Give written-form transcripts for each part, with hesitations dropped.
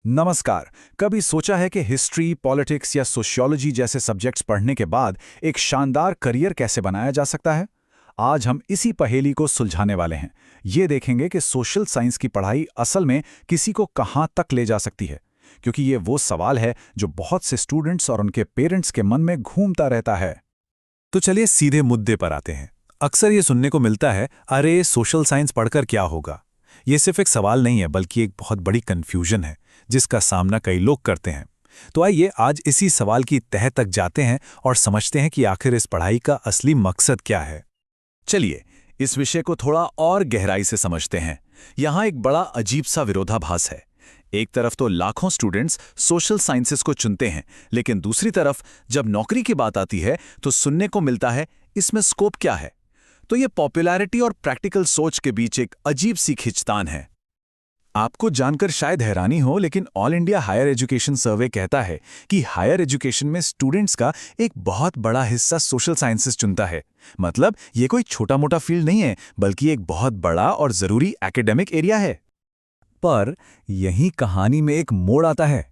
नमस्कार। कभी सोचा है कि हिस्ट्री, पॉलिटिक्स या सोशियोलॉजी जैसे सब्जेक्ट्स पढ़ने के बाद एक शानदार करियर कैसे बनाया जा सकता है? आज हम इसी पहेली को सुलझाने वाले हैं। ये देखेंगे कि सोशल साइंस की पढ़ाई असल में किसी को कहाँ तक ले जा सकती है, क्योंकि ये वो सवाल है जो बहुत से स्टूडेंट्स और उनके पेरेंट्स के मन में घूमता रहता है। तो चलिए सीधे मुद्दे पर आते हैं। अक्सर ये सुनने को मिलता है, अरे सोशल साइंस पढ़कर क्या होगा। ये सिर्फ एक सवाल नहीं है, बल्कि एक बहुत बड़ी कन्फ्यूजन है जिसका सामना कई लोग करते हैं। तो आइए आज इसी सवाल की तह तक जाते हैं और समझते हैं कि आखिर इस पढ़ाई का असली मकसद क्या है। चलिए इस विषय को थोड़ा और गहराई से समझते हैं। यहाँ एक बड़ा अजीब सा विरोधाभास है। एक तरफ तो लाखों स्टूडेंट्स सोशल साइंसेस को चुनते हैं, लेकिन दूसरी तरफ जब नौकरी की बात आती है तो सुनने को मिलता है इसमें स्कोप क्या है। तो ये पॉपुलैरिटी और प्रैक्टिकल सोच के बीच एक अजीब सी खिंचतान है। आपको जानकर शायद हैरानी हो, लेकिन ऑल इंडिया हायर एजुकेशन सर्वे कहता है कि हायर एजुकेशन में स्टूडेंट्स का एक बहुत बड़ा हिस्सा सोशल साइंसेस चुनता है। मतलब ये कोई छोटा मोटा फील्ड नहीं है, बल्कि एक बहुत बड़ा और जरूरी एकेडमिक एरिया है। पर यही कहानी में एक मोड़ आता है।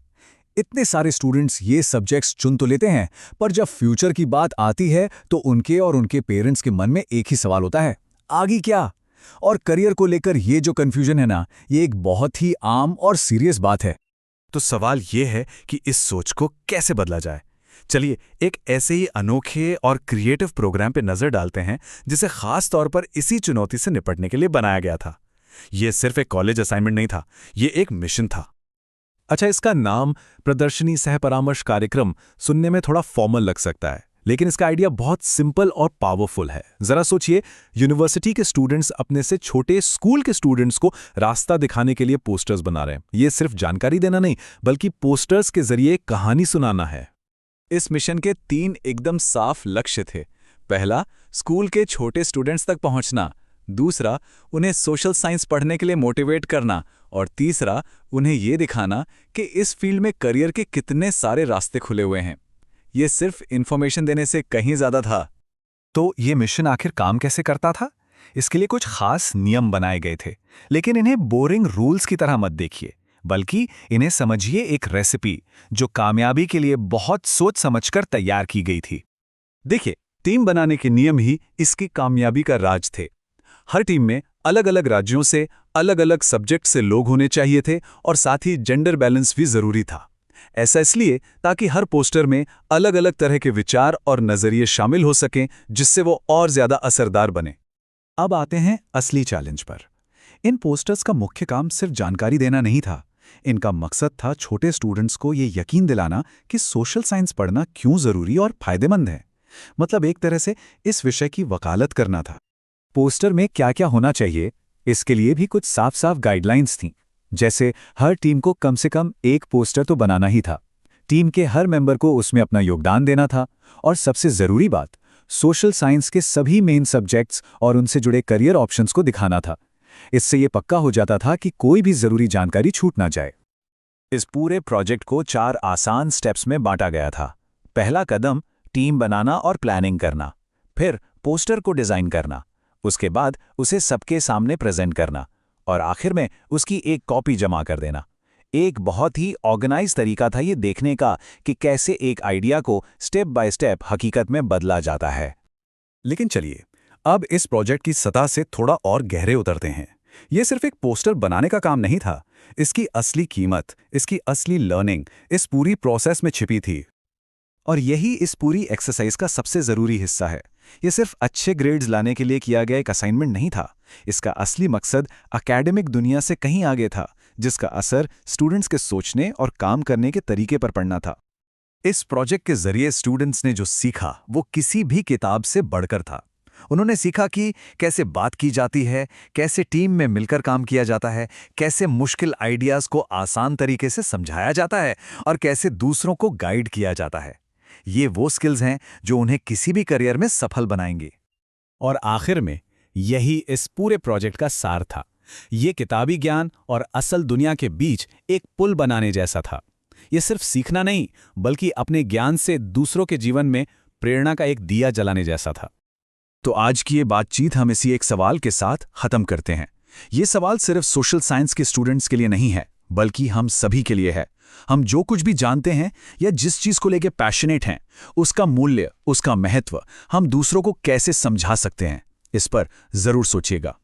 इतने सारे स्टूडेंट्स ये सब्जेक्ट्स चुन तो लेते हैं, पर जब फ्यूचर की बात आती है तो उनके और उनके पेरेंट्स के मन में एक ही सवाल होता है, आगे क्या। और करियर को लेकर ये जो कंफ्यूजन है ना, ये एक बहुत ही आम और सीरियस बात है। तो सवाल ये है कि इस सोच को कैसे बदला जाए। चलिए एक ऐसे ही अनोखे और क्रिएटिव प्रोग्राम पे नजर डालते हैं जिसे खास तौर पर इसी चुनौती से निपटने के लिए बनाया गया था। ये सिर्फ एक कॉलेज असाइनमेंट नहीं था, ये एक मिशन था। अच्छा, इसका नाम प्रदर्शनी सह परामर्श कार्यक्रम सुनने में थोड़ा फॉर्मल लग सकता है, लेकिन इसका आइडिया बहुत सिंपल और पावरफुल है। जरा सोचिए, यूनिवर्सिटी के स्टूडेंट्स अपने से छोटे स्कूल के स्टूडेंट्स को रास्ता दिखाने के लिए पोस्टर्स बना रहे हैं। ये सिर्फ जानकारी देना नहीं, बल्कि पोस्टर्स के जरिए कहानी सुनाना है। इस मिशन के 3 एकदम साफ लक्ष्य थे। पहला, स्कूल के छोटे स्टूडेंट्स तक पहुंचना। दूसरा, उन्हें सोशल साइंस पढ़ने के लिए मोटिवेट करना। और तीसरा, उन्हें ये दिखाना कि इस फील्ड में करियर के कितने सारे रास्ते खुले हुए हैं। ये सिर्फ इन्फॉर्मेशन देने से कहीं ज्यादा था। तो ये मिशन आखिर काम कैसे करता था? इसके लिए कुछ खास नियम बनाए गए थे, लेकिन इन्हें बोरिंग रूल्स की तरह मत देखिए, बल्कि इन्हें समझिए एक रेसिपी जो कामयाबी के लिए बहुत सोच समझकर तैयार की गई थी। देखिए, टीम बनाने के नियम ही इसकी कामयाबी का राज थे। हर टीम में अलग अलग राज्यों से, अलग अलग सब्जेक्ट से लोग होने चाहिए थे, और साथ ही जेंडर बैलेंस भी जरूरी था। ऐसा इसलिए ताकि हर पोस्टर में अलग अलग तरह के विचार और नजरिए शामिल हो सकें, जिससे वो और ज्यादा असरदार बने। अब आते हैं असली चैलेंज पर। इन पोस्टर्स का मुख्य काम सिर्फ जानकारी देना नहीं था। इनका मकसद था छोटे स्टूडेंट्स को ये यकीन दिलाना कि सोशल साइंस पढ़ना क्यों जरूरी और फायदेमंद है। मतलब एक तरह से इस विषय की वकालत करना था। पोस्टर में क्या क्या होना चाहिए, इसके लिए भी कुछ साफ साफ गाइडलाइंस थीं। जैसे हर टीम को कम से कम एक पोस्टर तो बनाना ही था, टीम के हर मेंबर को उसमें अपना योगदान देना था, और सबसे जरूरी बात, सोशल साइंस के सभी मेन सब्जेक्ट्स और उनसे जुड़े करियर ऑप्शंस को दिखाना था। इससे ये पक्का हो जाता था कि कोई भी जरूरी जानकारी छूट ना जाए। इस पूरे प्रोजेक्ट को 4 आसान स्टेप्स में बांटा गया था। पहला कदम, टीम बनाना और प्लानिंग करना। फिर पोस्टर को डिजाइन करना। उसके बाद उसे सबके सामने प्रेजेंट करना, और आखिर में उसकी एक कॉपी जमा कर देना। एक बहुत ही ऑर्गेनाइज तरीका था ये देखने का कि कैसे एक आइडिया को स्टेप बाय स्टेप हकीकत में बदला जाता है। लेकिन चलिए, अब इस प्रोजेक्ट की सतह से थोड़ा और गहरे उतरते हैं। ये सिर्फ एक पोस्टर बनाने का काम नहीं था। इसकी असली कीमत, इसकी असली लर्निंग इस पूरी प्रोसेस में छिपी थी। और यही इस पूरी एक्सरसाइज का सबसे जरूरी हिस्सा है। ये सिर्फ अच्छे ग्रेड्स लाने के लिए किया गया एक असाइनमेंट नहीं था। इसका असली मकसद एकेडमिक दुनिया से कहीं आगे था, जिसका असर स्टूडेंट्स के सोचने और काम करने के तरीके पर पड़ना था। इस प्रोजेक्ट के जरिए स्टूडेंट्स ने जो सीखा वो किसी भी किताब से बढ़कर था। उन्होंने सीखा कि कैसे बात की जाती है, कैसे टीम में मिलकर काम किया जाता है, कैसे मुश्किल आइडियाज को आसान तरीके से समझाया जाता है, और कैसे दूसरों को गाइड किया जाता है। ये वो स्किल्स हैं जो उन्हें किसी भी करियर में सफल बनाएंगे। और आखिर में यही इस पूरे प्रोजेक्ट का सार था। ये किताबी ज्ञान और असल दुनिया के बीच एक पुल बनाने जैसा था। ये सिर्फ सीखना नहीं, बल्कि अपने ज्ञान से दूसरों के जीवन में प्रेरणा का एक दिया जलाने जैसा था। तो आज की ये बातचीत हम इसी एक सवाल के साथ खत्म करते हैं। ये सवाल सिर्फ सोशल साइंस के स्टूडेंट्स के लिए नहीं है, बल्कि हम सभी के लिए है। हम जो कुछ भी जानते हैं या जिस चीज को लेके पैशनेट हैं, उसका मूल्य, उसका महत्व हम दूसरों को कैसे समझा सकते हैं, इस पर जरूर सोचिएगा।